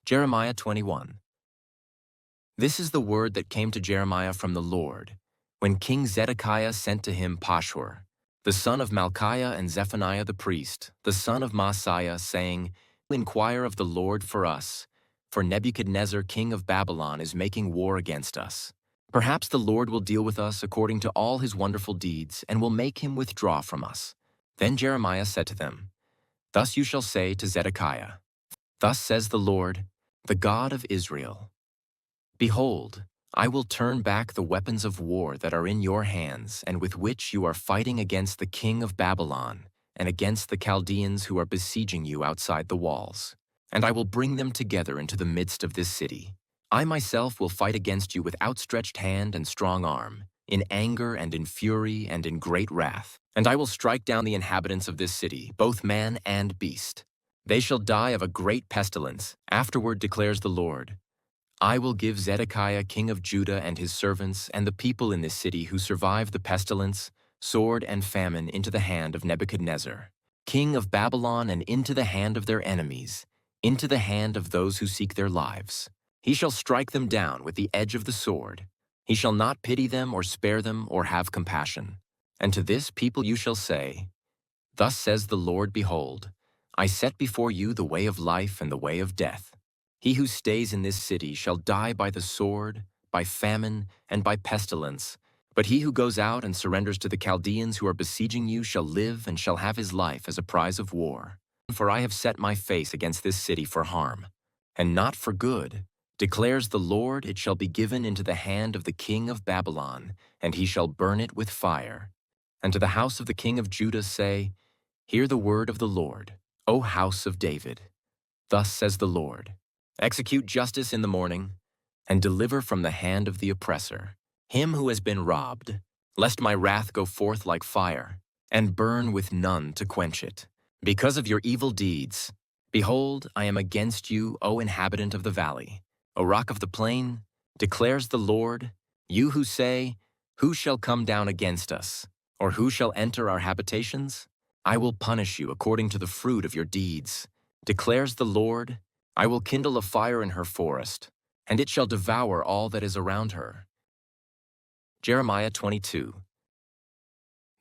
Jeremiah 21. This is the word that came to Jeremiah from the Lord, when King Zedekiah sent to him Pashhur, the son of Malchiah, and Zephaniah the priest, the son of Maaseiah, saying, Inquire of the Lord for us, for Nebuchadnezzar king of Babylon is making war against us. Perhaps the Lord will deal with us according to all his wonderful deeds, and will make him withdraw from us. Then Jeremiah said to them, Thus you shall say to Zedekiah, Thus says the Lord, the God of Israel, Behold, I will turn back the weapons of war that are in your hands and with which you are fighting against the king of Babylon and against the Chaldeans who are besieging you outside the walls. And I will bring them together into the midst of this city. I myself will fight against you with outstretched hand and strong arm, in anger and in fury and in great wrath. And I will strike down the inhabitants of this city, both man and beast. They shall die of a great pestilence. Afterward, declares the Lord, I will give Zedekiah king of Judah and his servants and the people in this city who survive the pestilence, sword, and famine into the hand of Nebuchadnezzar, king of Babylon, and into the hand of their enemies, into the hand of those who seek their lives. He shall strike them down with the edge of the sword. He shall not pity them or spare them or have compassion. And to this people you shall say, Thus says the Lord, Behold, I set before you the way of life and the way of death. He who stays in this city shall die by the sword, by famine, and by pestilence. But he who goes out and surrenders to the Chaldeans who are besieging you shall live and shall have his life as a prize of war. For I have set my face against this city for harm, and not for good, declares the Lord. It shall be given into the hand of the king of Babylon, and he shall burn it with fire. And to the house of the king of Judah say, Hear the word of the Lord, O house of David. Thus says the Lord, Execute justice in the morning, and deliver from the hand of the oppressor him who has been robbed, lest my wrath go forth like fire, and burn with none to quench it. Because of your evil deeds, behold, I am against you, O inhabitant of the valley, O rock of the plain, declares the Lord, you who say, Who shall come down against us, or who shall enter our habitations? I will punish you according to the fruit of your deeds, declares the Lord. I will kindle a fire in her forest, and it shall devour all that is around her. Jeremiah 22.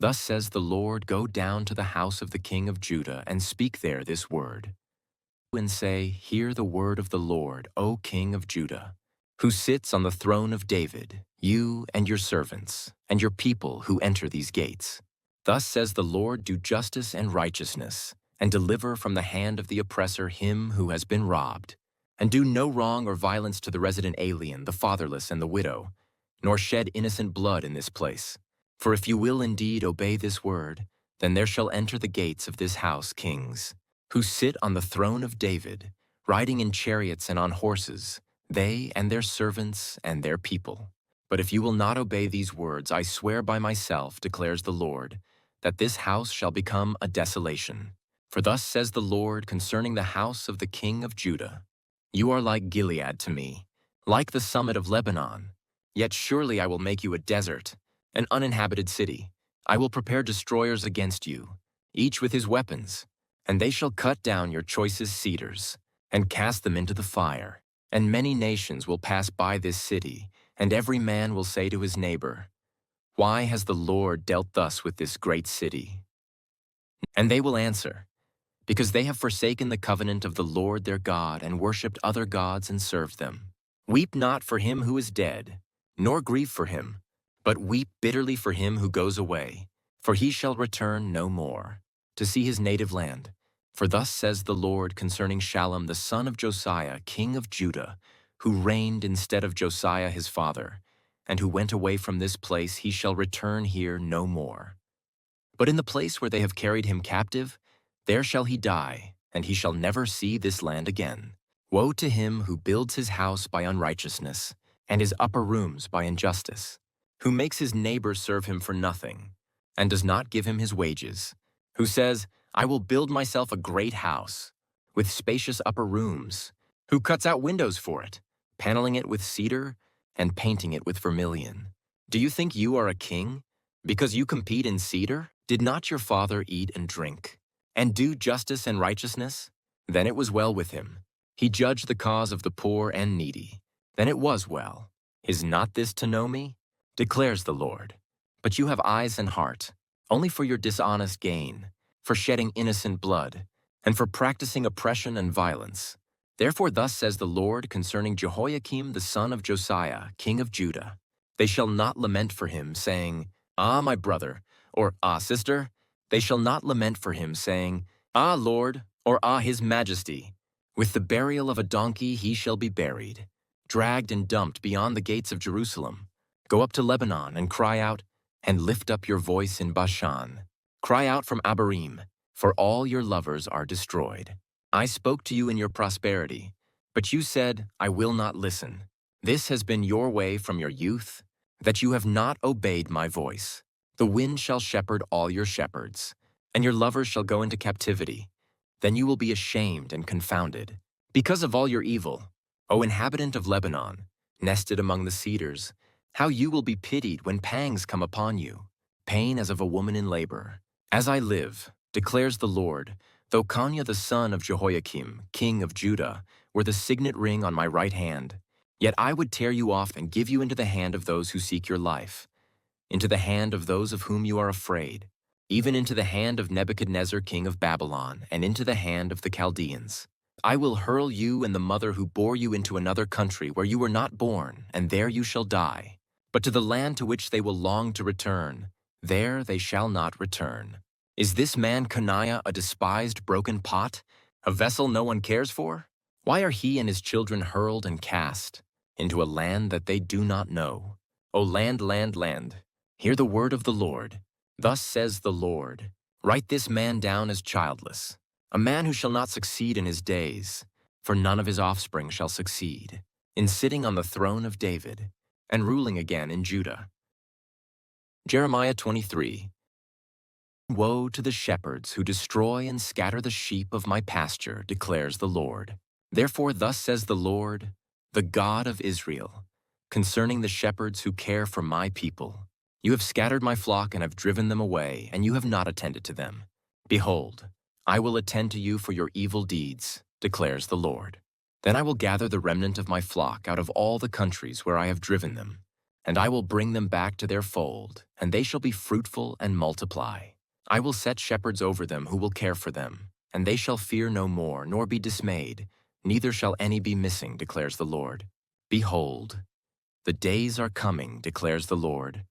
Thus says the Lord, Go down to the house of the king of Judah, and speak there this word. And say, Hear the word of the Lord, O king of Judah, who sits on the throne of David, you and your servants, and your people who enter these gates. Thus says the Lord, Do justice and righteousness, and deliver from the hand of the oppressor him who has been robbed. And do no wrong or violence to the resident alien, the fatherless, and the widow, nor shed innocent blood in this place. For if you will indeed obey this word, then there shall enter the gates of this house kings, who sit on the throne of David, riding in chariots and on horses, they and their servants and their people. But if you will not obey these words, I swear by myself, declares the Lord, that this house shall become a desolation. For thus says the Lord concerning the house of the king of Judah, You are like Gilead to me, like the summit of Lebanon. Yet surely I will make you a desert, an uninhabited city. I will prepare destroyers against you, each with his weapons, and they shall cut down your choicest cedars, and cast them into the fire. And many nations will pass by this city, and every man will say to his neighbor, Why has the Lord dealt thus with this great city? And they will answer, Because they have forsaken the covenant of the Lord their God, and worshipped other gods and served them. Weep not for him who is dead, nor grieve for him, but weep bitterly for him who goes away, for he shall return no more, to see his native land. For thus says the Lord concerning Shallum the son of Josiah, king of Judah, who reigned instead of Josiah his father, and who went away from this place, he shall return here no more. But in the place where they have carried him captive, there shall he die, and he shall never see this land again. Woe to him who builds his house by unrighteousness, and his upper rooms by injustice, who makes his neighbor serve him for nothing, and does not give him his wages, who says, I will build myself a great house, with spacious upper rooms, who cuts out windows for it, paneling it with cedar, and painting it with vermilion. Do you think you are a king, because you compete in cedar? Did not your father eat and drink, and do justice and righteousness? Then it was well with him. He judged the cause of the poor and needy. Then it was well. Is not this to know me? Declares the Lord. But you have eyes and heart, only for your dishonest gain, for shedding innocent blood, and for practicing oppression and violence. Therefore thus says the Lord concerning Jehoiakim the son of Josiah, king of Judah. They shall not lament for him, saying, Ah, my brother, or Ah, sister. They shall not lament for him, saying, Ah, Lord, or Ah, his majesty. With the burial of a donkey he shall be buried, dragged and dumped beyond the gates of Jerusalem. Go up to Lebanon and cry out, and lift up your voice in Bashan. Cry out from Abarim, for all your lovers are destroyed. I spoke to you in your prosperity, but you said, I will not listen. This has been your way from your youth, that you have not obeyed my voice. The wind shall shepherd all your shepherds, and your lovers shall go into captivity. Then you will be ashamed and confounded, because of all your evil, O inhabitant of Lebanon, nested among the cedars. How you will be pitied when pangs come upon you, pain as of a woman in labor. As I live, declares the Lord, though Coniah the son of Jehoiakim, king of Judah, were the signet ring on my right hand, yet I would tear you off and give you into the hand of those who seek your life, into the hand of those of whom you are afraid, even into the hand of Nebuchadnezzar king of Babylon, and into the hand of the Chaldeans. I will hurl you and the mother who bore you into another country where you were not born, and there you shall die. But to the land to which they will long to return, there they shall not return. Is this man Coniah a despised broken pot, a vessel no one cares for? Why are he and his children hurled and cast into a land that they do not know? O land, land, land, hear the word of the Lord. Thus says the Lord, write this man down as childless, a man who shall not succeed in his days, for none of his offspring shall succeed, in sitting on the throne of David, and ruling again in Judah. Jeremiah 23. Woe to the shepherds who destroy and scatter the sheep of my pasture, declares the Lord. Therefore thus says the Lord, the God of Israel, concerning the shepherds who care for my people. You have scattered my flock and have driven them away, and you have not attended to them. Behold, I will attend to you for your evil deeds, declares the Lord. Then I will gather the remnant of my flock out of all the countries where I have driven them, and I will bring them back to their fold, and they shall be fruitful and multiply. I will set shepherds over them who will care for them, and they shall fear no more, nor be dismayed, neither shall any be missing, declares the Lord. Behold, the days are coming, declares the Lord,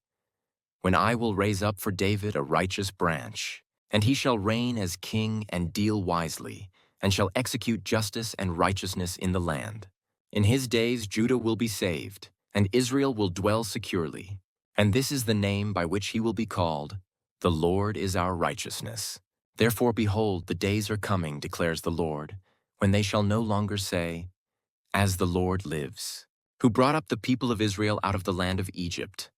when I will raise up for David a righteous branch, and he shall reign as king and deal wisely, and shall execute justice and righteousness in the land. In his days Judah will be saved, and Israel will dwell securely. And this is the name by which he will be called, the Lord is our righteousness. Therefore, behold, the days are coming, declares the Lord, when they shall no longer say, As the Lord lives, who brought up the people of Israel out of the land of Egypt,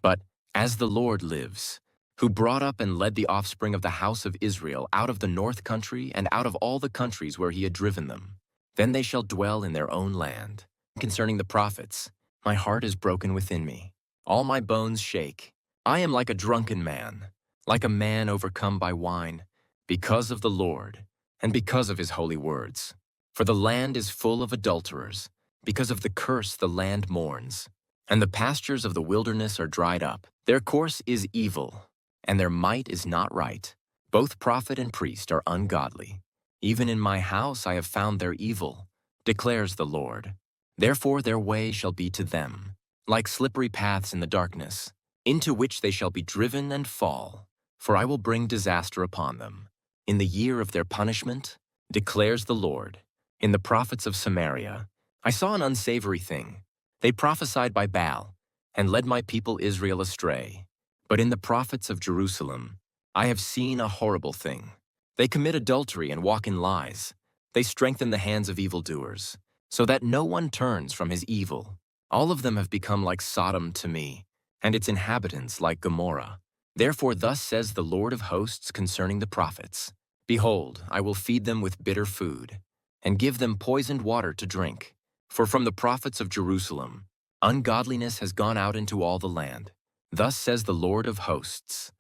but as the Lord lives, who brought up and led the offspring of the house of Israel out of the north country and out of all the countries where he had driven them. Then they shall dwell in their own land. Concerning the prophets, my heart is broken within me. All my bones shake. I am like a drunken man, like a man overcome by wine, because of the Lord, and because of his holy words. For the land is full of adulterers, because of the curse the land mourns. And the pastures of the wilderness are dried up. Their course is evil, and their might is not right. Both prophet and priest are ungodly. Even in my house I have found their evil, declares the Lord. Therefore their way shall be to them, like slippery paths in the darkness, into which they shall be driven and fall. For I will bring disaster upon them. In the year of their punishment, declares the Lord. In the prophets of Samaria, I saw an unsavory thing. They prophesied by Baal, and led my people Israel astray. But in the prophets of Jerusalem, I have seen a horrible thing. They commit adultery and walk in lies. They strengthen the hands of evildoers, so that no one turns from his evil. All of them have become like Sodom to me, and its inhabitants like Gomorrah. Therefore thus says the Lord of hosts concerning the prophets, Behold, I will feed them with bitter food, and give them poisoned water to drink. For from the prophets of Jerusalem, ungodliness has gone out into all the land. Thus says the Lord of hosts,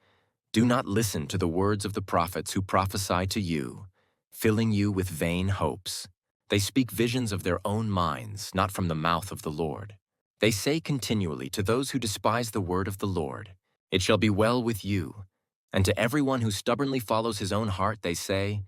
Do not listen to the words of the prophets who prophesy to you, filling you with vain hopes. They speak visions of their own minds, not from the mouth of the Lord. They say continually to those who despise the word of the Lord, "It shall be well with you." And to everyone who stubbornly follows his own heart, they say,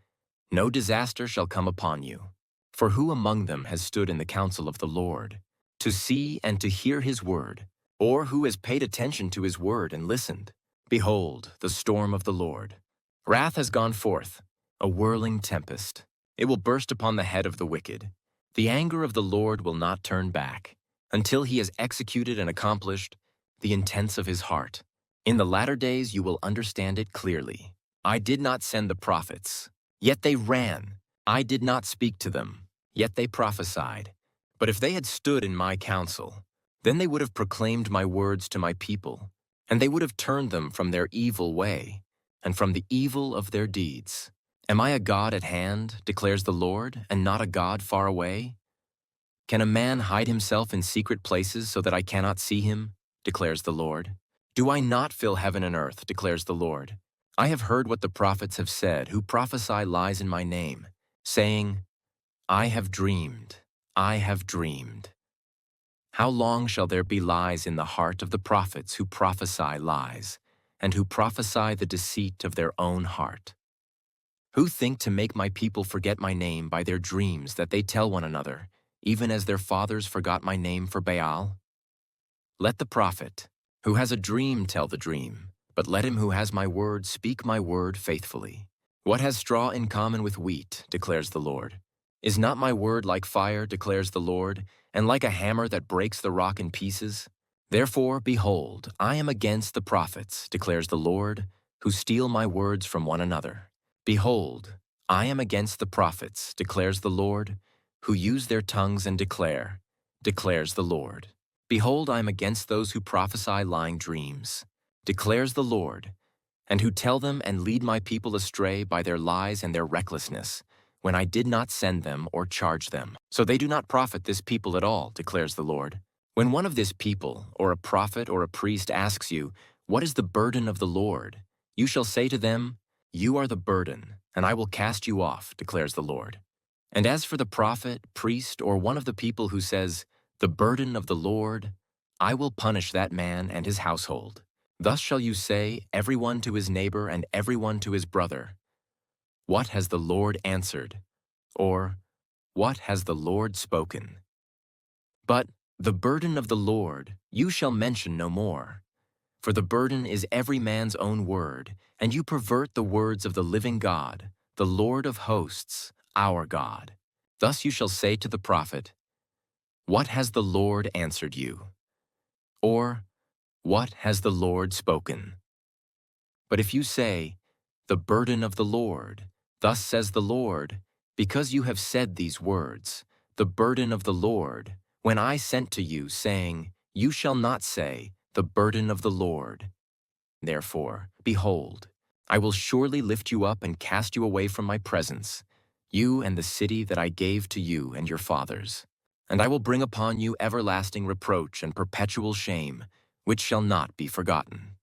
"No disaster shall come upon you." For who among them has stood in the counsel of the Lord, to see and to hear his word? Or who has paid attention to his word and listened? Behold, the storm of the Lord. Wrath has gone forth, a whirling tempest. It will burst upon the head of the wicked. The anger of the Lord will not turn back, until he has executed and accomplished the intents of his heart. In the latter days you will understand it clearly. I did not send the prophets, yet they ran. I did not speak to them, yet they prophesied. But if they had stood in my counsel, then they would have proclaimed my words to my people, and they would have turned them from their evil way, and from the evil of their deeds. Am I a God at hand, declares the Lord, and not a God far away? Can a man hide himself in secret places so that I cannot see him, declares the Lord? Do I not fill heaven and earth, declares the Lord? I have heard what the prophets have said, who prophesy lies in my name, saying, I have dreamed, I have dreamed. How long shall there be lies in the heart of the prophets who prophesy lies, and who prophesy the deceit of their own heart? Who think to make my people forget my name by their dreams that they tell one another, even as their fathers forgot my name for Baal? Let the prophet, who has a dream, tell the dream, but let him who has my word speak my word faithfully. What has straw in common with wheat, declares the Lord? Is not my word like fire, declares the Lord, and like a hammer that breaks the rock in pieces? Therefore, behold, I am against the prophets, declares the Lord, who steal my words from one another. Behold, I am against the prophets, declares the Lord, who use their tongues and declare, declares the Lord. Behold, I am against those who prophesy lying dreams, declares the Lord, and who tell them and lead my people astray by their lies and their recklessness, when I did not send them or charge them. So they do not profit this people at all, declares the Lord. When one of this people, or a prophet or a priest, asks you, what is the burden of the Lord? You shall say to them, you are the burden, and I will cast you off, declares the Lord. And as for the prophet, priest, or one of the people who says, the burden of the Lord, I will punish that man and his household. Thus shall you say, everyone to his neighbor and everyone to his brother, what has the Lord answered? Or, what has the Lord spoken? But the burden of the Lord you shall mention no more. For the burden is every man's own word, and you pervert the words of the living God, the Lord of hosts, our God. Thus you shall say to the prophet, what has the Lord answered you? Or, what has the Lord spoken? But if you say, the burden of the Lord, thus says the Lord, because you have said these words, the burden of the Lord, when I sent to you, saying, you shall not say, the burden of the Lord. Therefore, behold, I will surely lift you up and cast you away from my presence, you and the city that I gave to you and your fathers. And I will bring upon you everlasting reproach and perpetual shame, which shall not be forgotten.